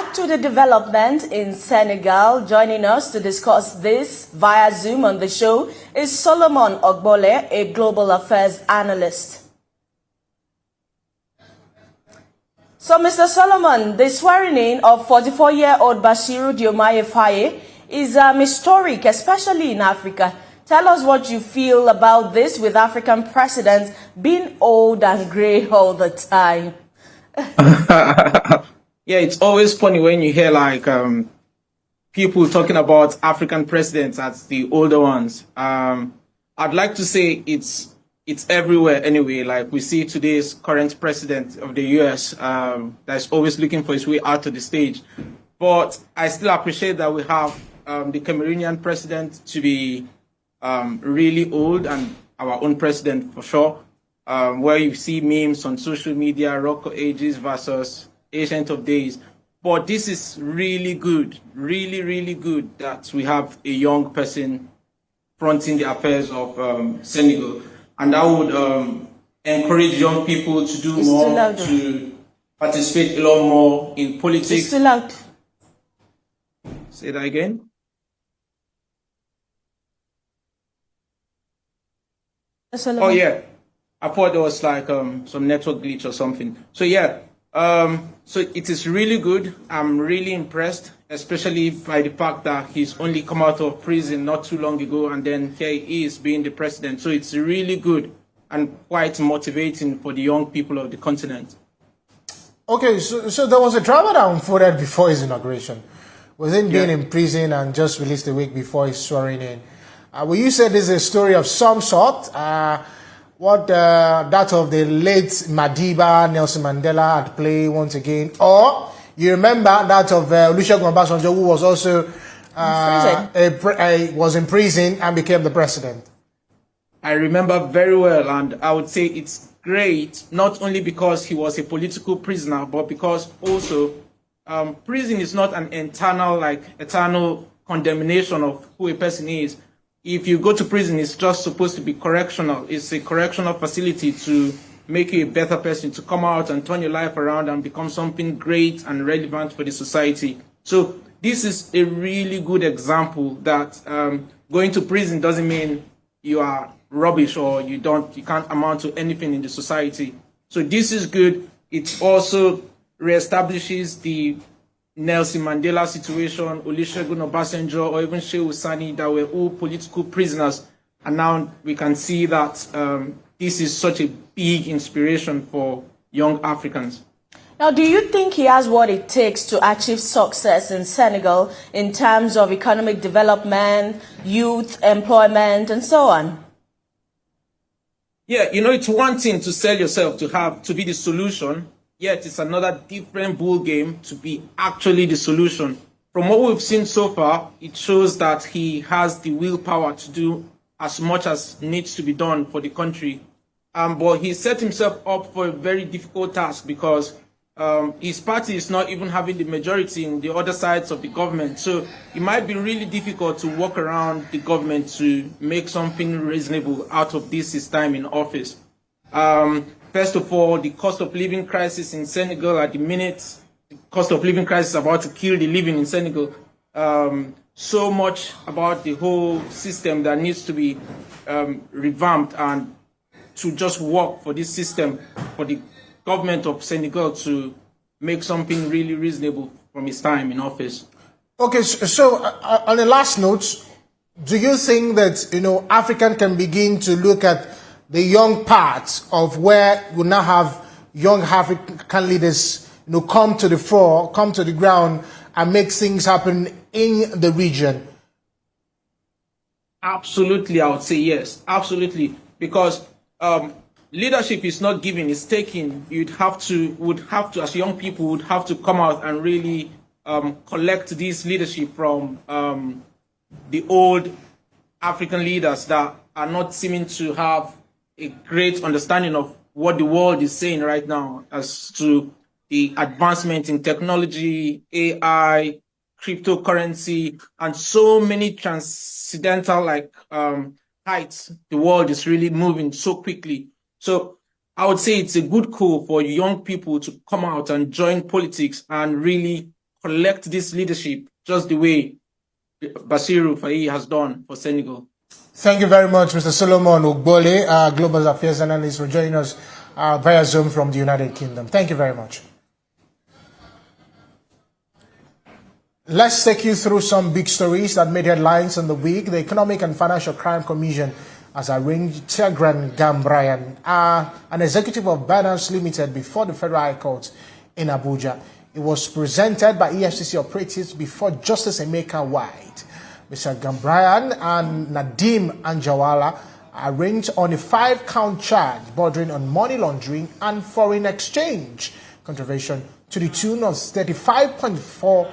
back to the development in Senegal. Joining us to discuss this via Zoom on the show is Solomon Ogbole, a global affairs analyst. So, Mr. Solomon, the swearing in of 44-year-old Bassirou Faye is historic, especially in Africa. Tell us what you feel about this, with African presidents being old and gray all the time. Yeah, it's always funny when you hear people talking about African presidents as the older ones. I'd like to say it's everywhere anyway. Like we see today's current president of the US that's always looking for his way out of the stage. But I still appreciate that we have the Cameroonian president to be really old, and our own president for sure, where you see memes on social media, Rock of Ages versus Ancient of Days. But this is really good, really good that we have a young person fronting the affairs of Senegal. And I would encourage young people to do more, to participate a lot more in politics. It's still out. Say that again. Oh yeah, I thought there was like some network glitch or something. So yeah, so it is really good. I'm really impressed, especially by the fact that he's only come out of prison not too long ago, and then here he is being the president. So it's really good and quite motivating for the young people of the continent. Okay, so there was a drama that unfolded before his inauguration. Was him being in prison and just released a week before his swearing in. Well, you said this is a story of some sort. That of the late Madiba Nelson Mandela at play once again, or you remember that of Olusegun Obasanjo, who was also was in prison and became the president. I remember very well, and I would say it's great not only because he was a political prisoner, but because also prison is not an eternal condemnation of who a person is. If you go to prison, it's just supposed to be correctional. It's a correctional facility to make you a better person, to come out and turn your life around and become something great and relevant for the society. So this is a really good example that going to prison doesn't mean you are rubbish or you can't amount to anything in the society. So this is good. It also reestablishes the Nelson Mandela situation, Olusegun Obasanjo, or even Shehu Sani, that were all political prisoners. And now we can see that this is such a big inspiration for young Africans. Now, do you think he has what it takes to achieve success in Senegal in terms of economic development, youth employment, and so on? Yeah, it's one thing to sell yourself to be the solution. Yet it's another different ball game to be actually the solution. From what we've seen so far, it shows that he has the willpower to do as much as needs to be done for the country. But he set himself up for a very difficult task because his party is not even having the majority in the other sides of the government. So it might be really difficult to walk around the government to make something reasonable out of his time in office. First of all, the cost of living crisis in Senegal at the minute, the cost of living crisis is about to kill the living in Senegal. So much about the whole system that needs to be revamped and to just work for this system, for the government of Senegal to make something really reasonable from his time in office. Okay, so on the last note, do you think that, African can begin to look at the young parts of where we now have young African leaders, come to the fore, come to the ground, and make things happen in the region? Absolutely, I would say yes. Absolutely, because leadership is not given; it's taken. Would have to, as young people, would have to come out and really collect this leadership from the old African leaders that are not seeming to have a great understanding of what the world is saying right now as to the advancement in technology, AI, cryptocurrency, and so many transcendental heights. The world is really moving so quickly. So I would say it's a good call for young people to come out and join politics and really collect this leadership just the way Bassirou Faye has done for Senegal. Thank you very much, Mr. Solomon Ogbole, Global Affairs Analyst, for joining us via Zoom from the United Kingdom. Thank you very much. Let's take you through some big stories that made headlines in the week. The Economic and Financial Crime Commission has arraigned Tigran Gambrian, an executive of Binance Limited, before the Federal High Court in Abuja. It was presented by EFCC operatives before Justice Emeka White. Mr. Gambrian and Nadeem Anjawala are arraigned on a 5-count charge bordering on money laundering and foreign exchange contravention to the tune of 35.4